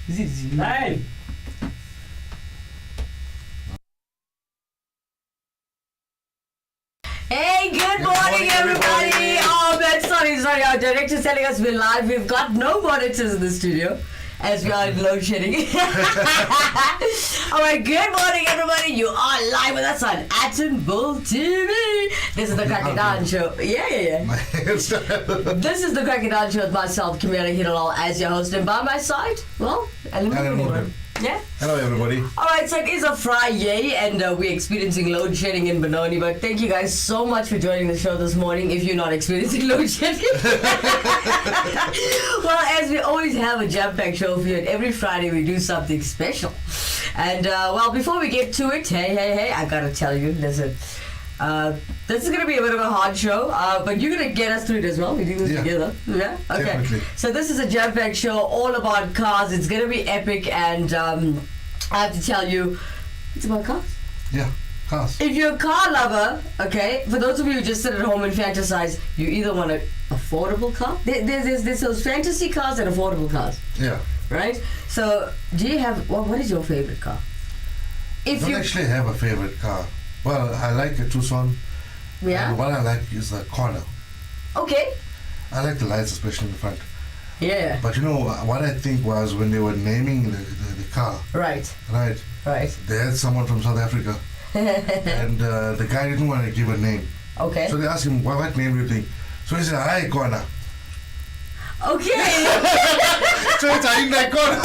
Hey! Hey, good morning, everybody. Oh, man, sorry. Our director's telling us we're live. We've got no monitors in the studio as we are in load shedding. All right, good morning, everybody. You are live with us on Atom Bull TV. This is the Cracking Show. Yeah. This is the Cracking Show with myself, Kimera, Heeralal, as your host. And by my side, well, Murgan. Yeah. Hello, everybody. All right, so it is a Friday, and we're experiencing load shedding in Benoni. But thank you guys so much for joining the show this morning. If you're not experiencing load shedding, well, as we always have a jam-packed show for you, and every Friday we do something special. And well, before we get to it, hey, I gotta tell you, listen. This is going to be a bit of a hard show, but you're going to get us through it as well. We do this together. Yeah? Okay. Definitely. So this is a jam-packed show all about cars. It's going to be epic, and I have to tell you, it's about cars. Yeah, cars. If you're a car lover, okay, for those of you who just sit at home and fantasize, you either want an affordable car. There's those fantasy cars and affordable cars. Yeah. Right? So do you have, what is your favorite car? I don't actually have a favorite car. Well, I like a Tucson. Yeah. And what I like is the corner. Okay. I like the lights, especially in the front. Yeah. But you know, what I think was when they were naming the car. Right. They had someone from South Africa. And the guy didn't want to give a name. Okay. So they asked him, what name do you think? So he said, "Hi, corner." Okay. So it's Hyundai corner.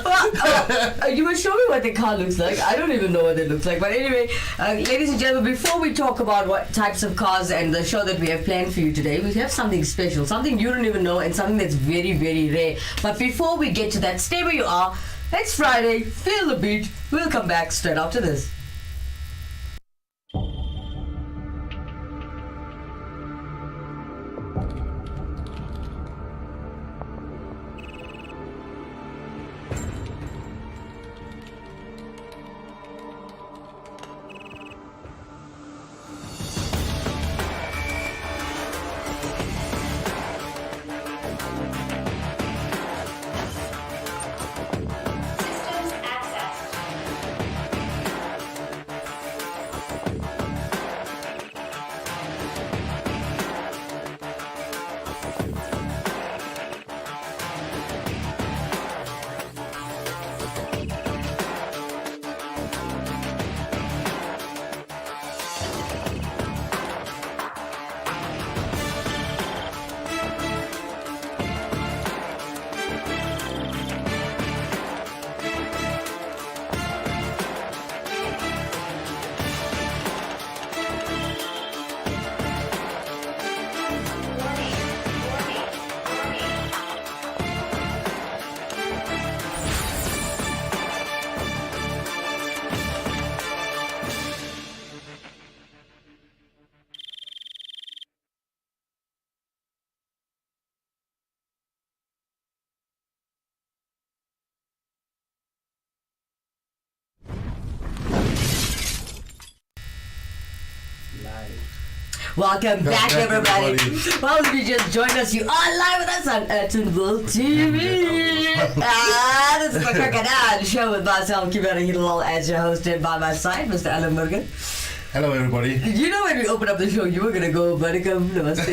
Well, you will show me what the car looks like. I don't even know what it looks like. But anyway, ladies and gentlemen, before we talk about what types of cars and the show that we have planned for you today, we have something special, something you don't even know, and something that's very, very rare. But before we get to that, stay where you are. It's Friday. Feel the beat. We'll come back straight after this. Welcome back, everybody. Well, if you just joined us, you are live with us on Atom Bull TV. This is the Cracking Show with myself, Kimera, Heeralal, as your host, and by my side, Mr. Murgan. Hello, everybody. You know when we opened up the show, you were going to go, Badikam, namaste.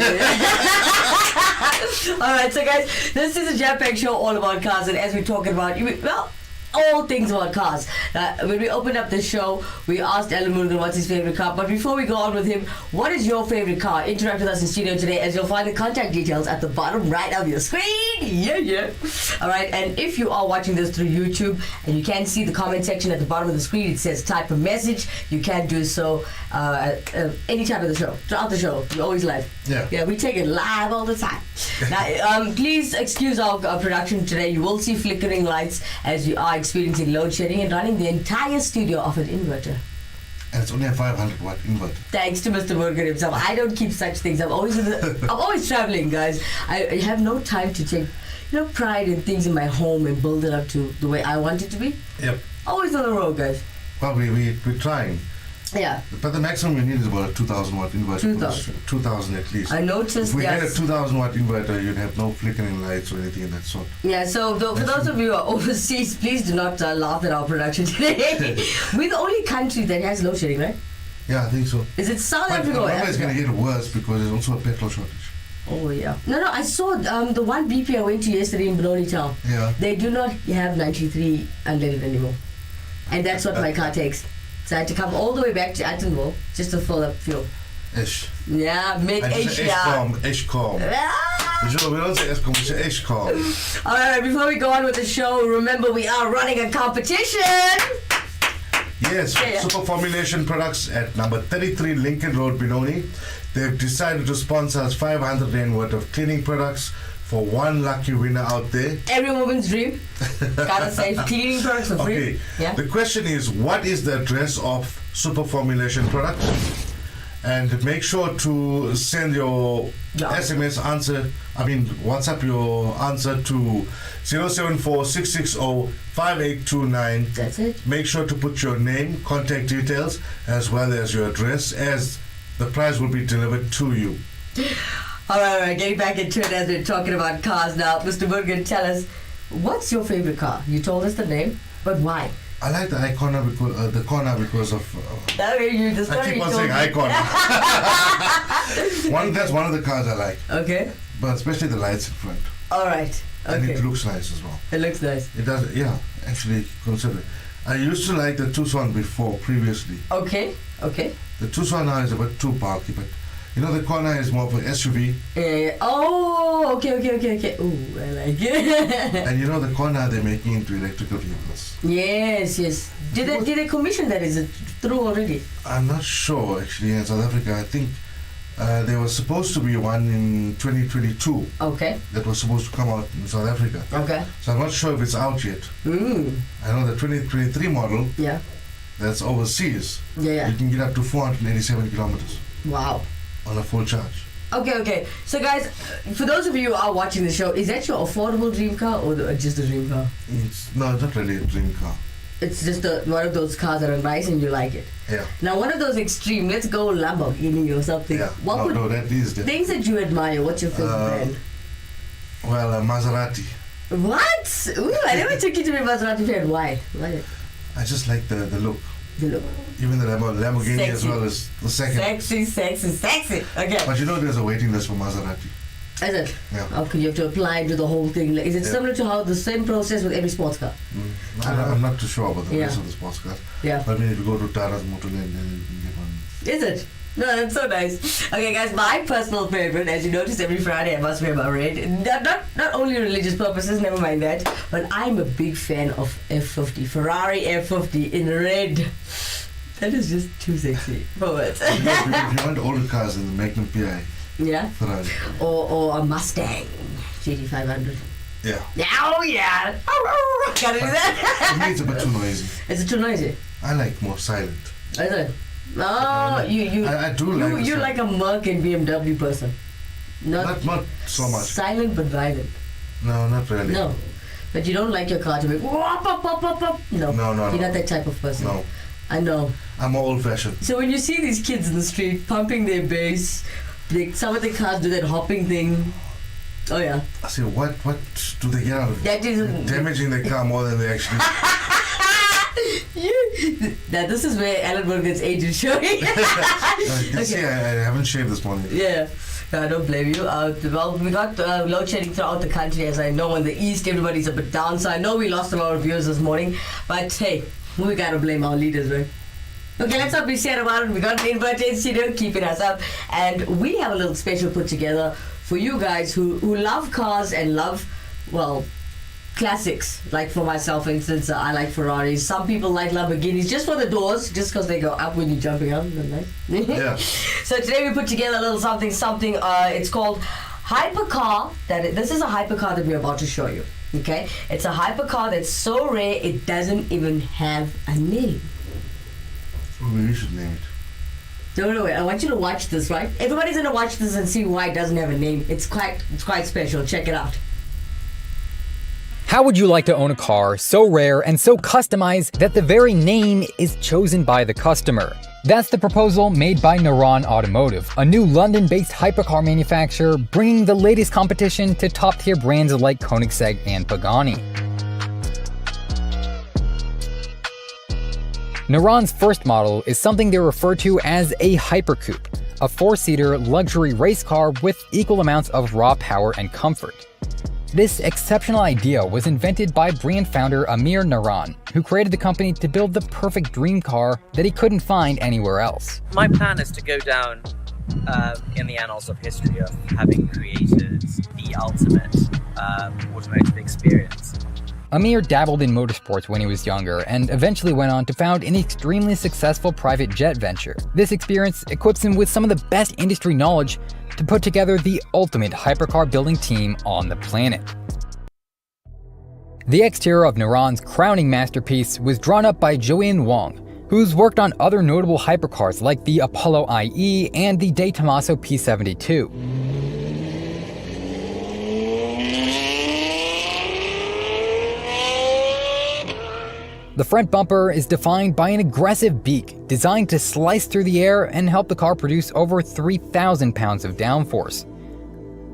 Alright, so guys, this is a jam-packed show all about cars, and as we're talking about, well, all things about cars. When we opened up the show, we asked Murgan what's his favorite car. But before we go on with him, what is your favorite car? Interact with us in studio today, as you'll find the contact details at the bottom right of your screen. Yeah. All right, and if you are watching this through YouTube and you can see the comment section at the bottom of the screen, it says type a message. You can do so any time of the show, throughout the show. We're always live. Yeah, we take it live all the time. Now, please excuse our production today. You will see flickering lights as you are experiencing load shedding and running the entire studio off an inverter. And it's only a 500-watt inverter. Thanks to Mr. Murgan himself. I don't keep such things. I'm always traveling, guys. I have no time to take, pride in things in my home and build it up to the way I want it to be. Yep. Always on the road, guys. Well, we're trying. Yeah. But the maximum you need is about a 2,000 watt inverter. 2,000. 2,000 at least. I noticed. If we had a yes. 2,000 watt inverter, you'd have no flickering lights or anything of that sort. Yeah, so for those of you who are overseas, please do not laugh at our production today. We're the only country that has load shedding, right? Yeah, I think so. Is it South But Africa or Africa is Africa? going to get worse because there's also a petrol shortage. Oh, yeah. No, I saw the one BP I went to yesterday in Benoni Town. Yeah. They do not have 93 unleaded anymore. And that's what my car takes. So I had to come all the way back to Attenborough just to fill up fuel. Ish. Yeah, mid-Asia. Eshcom. We don't say Escom, we say Eshcom. All right, before we go on with the show, remember we are running a competition. Yes, Yeah. Super Formulation Products at number 33 Lincoln Road, Benoni. They've decided to sponsor us 500 Rand worth of cleaning products for one lucky winner out there. Every woman's dream. Gotta say, cleaning products for free. Okay, Yeah. the question is, what is the address of Super Formulation Products? And make sure to send your SMS answer, WhatsApp your answer to 074-660-5829. That's it. Make sure to put your name, contact details, as well as your address, as the prize will be delivered to you. All right, getting back into it as we're talking about cars now. Mr. Murgan, tell us, what's your favorite car? You told us the name, but why? I like the Icona because of. You just I keep on saying Icon. That's one of the cars I like, Okay. but especially the lights in front, All right. and Okay. it looks nice as well. It looks nice. It does, yeah. Actually, consider it. I used to like the Tucson previously. Okay. Okay. The Tucson now is a bit too bulky, but you know the Kona is more of an SUV, Oh, okay. Ooh, I like it. and you know the Kona they're making into electrical vehicles. Yes. Did they commission that? Is it through already? I'm not sure actually. In South Africa, I think there was supposed to be one in 2022 Okay. that was supposed to come out in South Africa. Okay. So I'm not sure if it's out yet. Mm. I know the 2023 model Yeah. that's overseas. Yeah. You can get up to 487 kilometers Wow. on a full charge. Okay. So, guys, for those of you who are watching the show, is that your affordable dream car or just a dream car? It's not really a dream car. It's just one of those cars that are nice and you like it. Yeah. Now, one of those extreme, let's go Lamborghini or something. Yeah. What would That is different. things that you admire? What's your favorite brand? Well, Maserati. What? Ooh, I never took you to be a Maserati fan. Why? I just like the look. The look. Even the Lamborghini as Sexy. well as the second. Sexy. Okay. But you know there's a waiting list for Maserati. Is it? Yeah. Okay, you have to apply to the whole thing. Is it Yeah. similar to how the same process with every sports car? I'm not too sure about the Yeah. rest of the sports cars. Yeah. But if you go to Tara's Motorland, then you can get one. Is it? No, that's so nice. Okay, guys, my personal favorite, as you notice every Friday, I must wear my red. Not only religious purposes, never mind that, but I'm a big fan of F50, Ferrari F50 in red. That is just too sexy for words. If you want older cars, then the Magnum PI, Yeah? Ferrari. Or a Mustang GT500. Yeah. Oh, yeah. Gotta do that. For me, it's a bit too noisy. Is it too noisy? I like more silent. Is it? Oh, I do like the you're sound. like a Merc and BMW person. Not so much. Silent but violent. No, not really. No. But you don't like your car to be wop, wop, wop, wop, wop. No. No. You're not that type of person. No. I know. I'm more old-fashioned. So when you see these kids in the street pumping their bass, some of the cars do that hopping thing. Oh yeah. I say, what do they get out of it? That is Damaging the car more than they actually. Now this is where Alan Murgan's age is showing. You can see I haven't shaved this morning. Yeah. I don't blame you. Well, we got load shedding throughout the country, as I know. In the east, everybody's a bit down. So I know we lost a lot of viewers this morning. But hey, we gotta blame our leaders, right? Okay, let's not be sad about it. We got an inverted studio keeping us up. And we have a little special put together for you guys who love cars and love, well, classics. Like for myself, for instance, I like Ferraris. Some people like Lamborghinis just for the doors, just because they go up when you're jumping out. Nice. Yeah. So today we put together a little something. It's called Hypercar. This is a hypercar that we're about to show you. Okay, it's a hypercar that's so rare it doesn't even have a name. Maybe we should name it. No, wait. I want you to watch this, right? Everybody's gonna watch this and see why it doesn't have a name. It's quite special. Check it out. How would you like to own a car so rare and so customized that the very name is chosen by the customer? That's the proposal made by Murgan Automotive, a new London-based hypercar manufacturer bringing the latest competition to top-tier brands like Koenigsegg and Pagani. Murgan's first model is something they refer to as a hypercoupe, a four-seater luxury race car with equal amounts of raw power and comfort. This exceptional idea was invented by brand founder Amir Naran, who created the company to build the perfect dream car that he couldn't find anywhere else. My plan is to go down in the annals of history of having created the ultimate automotive experience. Amir dabbled in motorsports when he was younger and eventually went on to found an extremely successful private jet venture. This experience equips him with some of the best industry knowledge to put together the ultimate hypercar building team on the planet. The exterior of Naran's crowning masterpiece was drawn up by Joanne Wong, who's worked on other notable hypercars like the Apollo IE and the De Tomaso P72. The front bumper is defined by an aggressive beak designed to slice through the air and help the car produce over 3,000 pounds of downforce.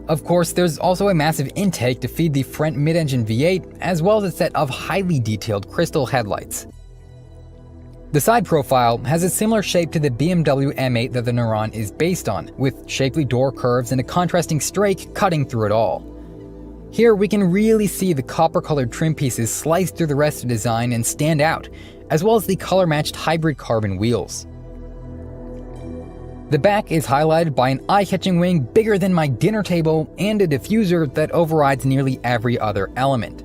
Of course, there's also a massive intake to feed the front mid-engine V8, as well as a set of highly detailed crystal headlights. The side profile has a similar shape to the BMW M8 that the Naran is based on, with shapely door curves and a contrasting strake cutting through it all. Here we can really see the copper-colored trim pieces slice through the rest of the design and stand out, as well as the color-matched hybrid carbon wheels. The back is highlighted by an eye-catching wing bigger than my dinner table and a diffuser that overrides nearly every other element.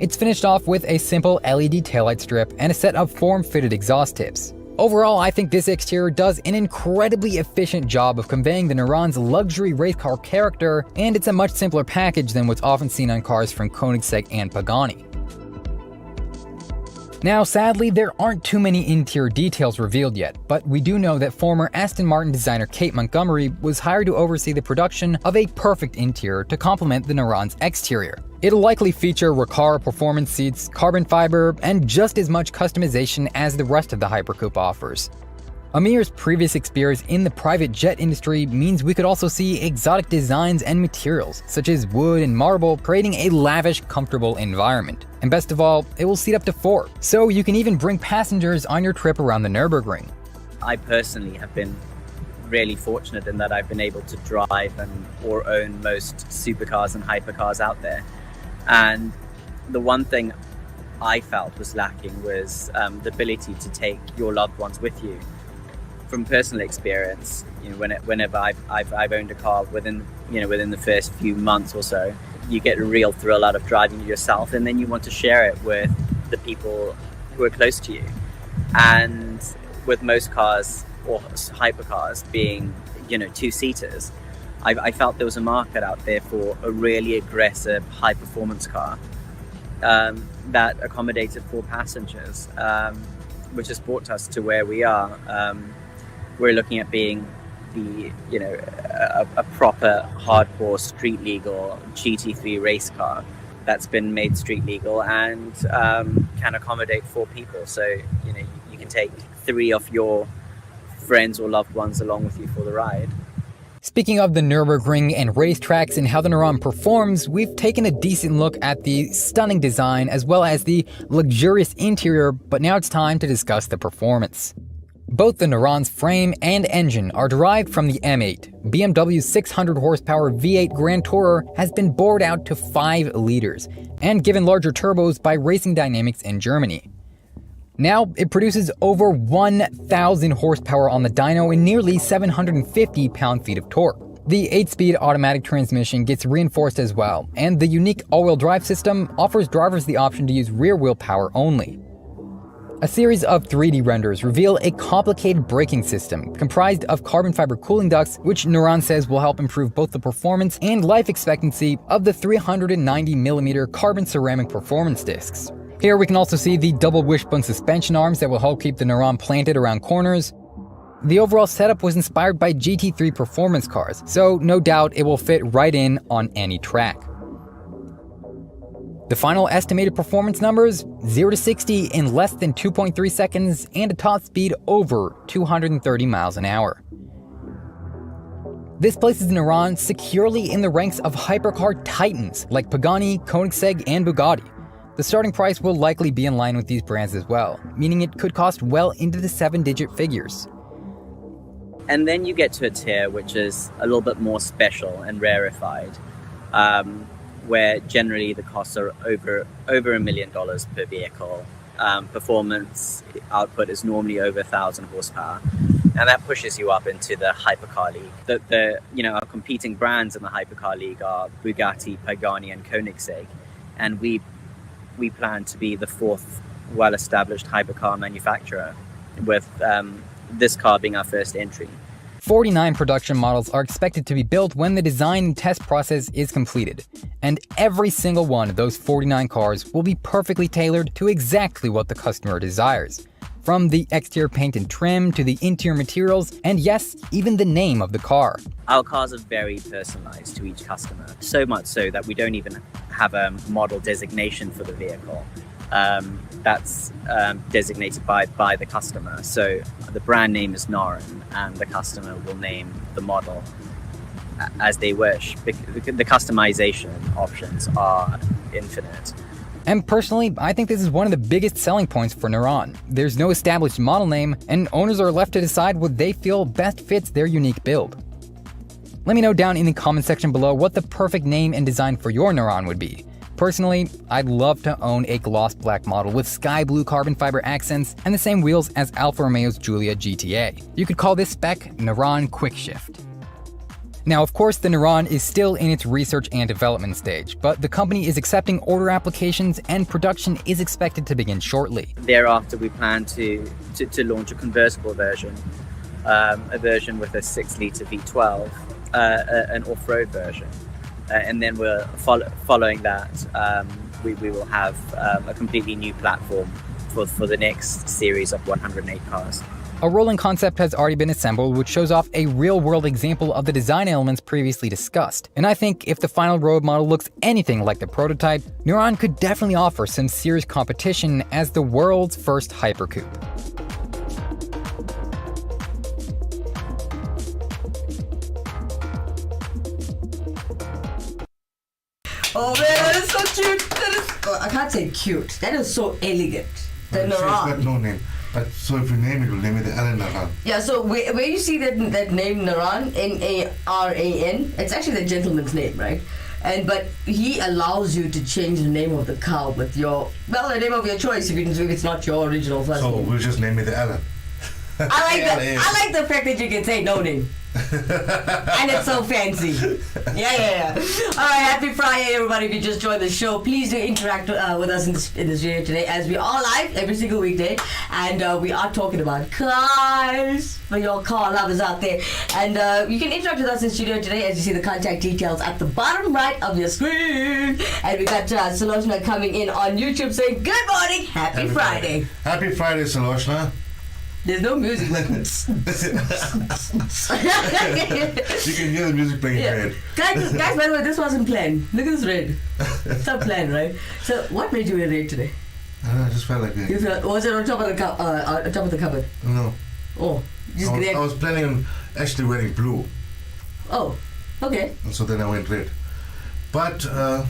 It's finished off with a simple LED taillight strip and a set of form-fitted exhaust tips. Overall, I think this exterior does an incredibly efficient job of conveying the Naran's luxury race car character, and it's a much simpler package than what's often seen on cars from Koenigsegg and Pagani. Now, sadly, there aren't too many interior details revealed yet, but we do know that former Aston Martin designer Kate Montgomery was hired to oversee the production of a perfect interior to complement the Naran's exterior. It'll likely feature Recaro performance seats, carbon fiber, and just as much customization as the rest of the Hypercoupe offers. Amir's previous experience in the private jet industry means we could also see exotic designs and materials, such as wood and marble, creating a lavish, comfortable environment. And best of all, it will seat up to 4, so you can even bring passengers on your trip around the Nürburgring. I personally have been really fortunate in that I've been able to drive or own most supercars and hypercars out there. And the one thing I felt was lacking was the ability to take your loved ones with you. From personal experience, whenever I've owned a car within the first few months or so, you get a real thrill out of driving it yourself, and then you want to share it with the people who are close to you. And with most cars or hypercars being, 2-seaters, I felt there was a market out there for a really aggressive high-performance car that accommodated 4 passengers, which has brought us to where we are. We're looking at being a proper hardcore street legal GT3 race car that's been made street legal and can accommodate 4 people. So you can take 3 of your friends or loved ones along with you for the ride. Speaking of the Nürburgring and racetracks and how the Naran performs, we've taken a decent look at the stunning design as well as the luxurious interior, but now it's time to discuss the performance. Both the Naran's frame and engine are derived from the M8. BMW's 600 horsepower V8 Grand Tourer has been bored out to 5 liters and given larger turbos by Racing Dynamics in Germany. Now, it produces over 1,000 horsepower on the dyno and nearly 750 pound-feet of torque. The 8-speed automatic transmission gets reinforced as well, and the unique all-wheel drive system offers drivers the option to use rear-wheel power only. A series of 3D renders reveal a complicated braking system comprised of carbon fiber cooling ducts, which Naran says will help improve both the performance and life expectancy of the 390mm carbon ceramic performance discs. Here we can also see the double wishbone suspension arms that will help keep the Naran planted around corners. The overall setup was inspired by GT3 performance cars, so no doubt it will fit right in on any track. The final estimated performance numbers, 0 to 60 in less than 2.3 seconds and a top speed over 230 miles an hour. This places Neuron securely in the ranks of hypercar titans like Pagani, Koenigsegg, and Bugatti. The starting price will likely be in line with these brands as well, meaning it could cost well into the 7-digit figures. And then you get to a tier which is a little bit more special and rarefied, where generally the costs are over $1 million per vehicle. Performance output is normally over 1,000 horsepower, and that pushes you up into the hypercar league. Our competing brands in the hypercar league are Bugatti, Pagani, and Koenigsegg, and we plan to be the fourth well-established hypercar manufacturer, with this car being our first entry. 49 production models are expected to be built when the design and test process is completed, and every single one of those 49 cars will be perfectly tailored to exactly what the customer desires. From the exterior paint and trim to the interior materials, and yes, even the name of the car. Our cars are very personalized to each customer, so much so that we don't even have a model designation for the vehicle. That's designated by the customer. So the brand name is Norin, and the customer will name the model as they wish. The customization options are infinite. And personally, I think this is one of the biggest selling points for Neuron. There's no established model name, and owners are left to decide what they feel best fits their unique build. Let me know down in the comment section below what the perfect name and design for your Neuron would be. Personally, I'd love to own a gloss black model with sky blue carbon fiber accents and the same wheels as Alfa Romeo's Giulia GTA. You could call this spec Neuron Quickshift. Now, of course, the Neuron is still in its research and development stage, but the company is accepting order applications and production is expected to begin shortly. Thereafter, we plan to launch a convertible version, a version with a 6-litre V12, an off-road version. And then we're following that, we will have a completely new platform for the next series of 108 cars. A rolling concept has already been assembled, which shows off a real-world example of the design elements previously discussed. And I think if the final road model looks anything like the prototype, Neuron could definitely offer some serious competition as the world's first hypercoupe. Oh man, that is so cute. I can't say cute. That is so elegant. The She's Neuron. got no name. But so if you name it, you'll name it the Alan Neuron. Yeah, so where you see that name Naran, N-A-R-A-N, it's actually the gentleman's name, right? But he allows you to change the name of the car with the name of your choice if it's not your original first So name. we'll just name it the Alan. I like the fact that you can say no name. And it's so fancy. Yeah. Alright, happy Friday, everybody. If you just joined the show, please do interact with us in this video today, as we are live every single weekday. And we are talking about cars for your car lovers out there. And you can interact with us in studio today, as you see the contact details at the bottom right of your screen. And we got Saloshna coming in on YouTube saying, good morning, happy Friday. Happy Friday, Saloshna. There's no music. You can hear the music playing in red. Guys, by the way, this wasn't planned. Look at this red. It's not planned, right? So, what made you wear red today? I don't know, I just felt like it. Was it on top of the cupboard? No. Oh, I was planning on actually wearing blue. Oh, okay. And so then I went red. But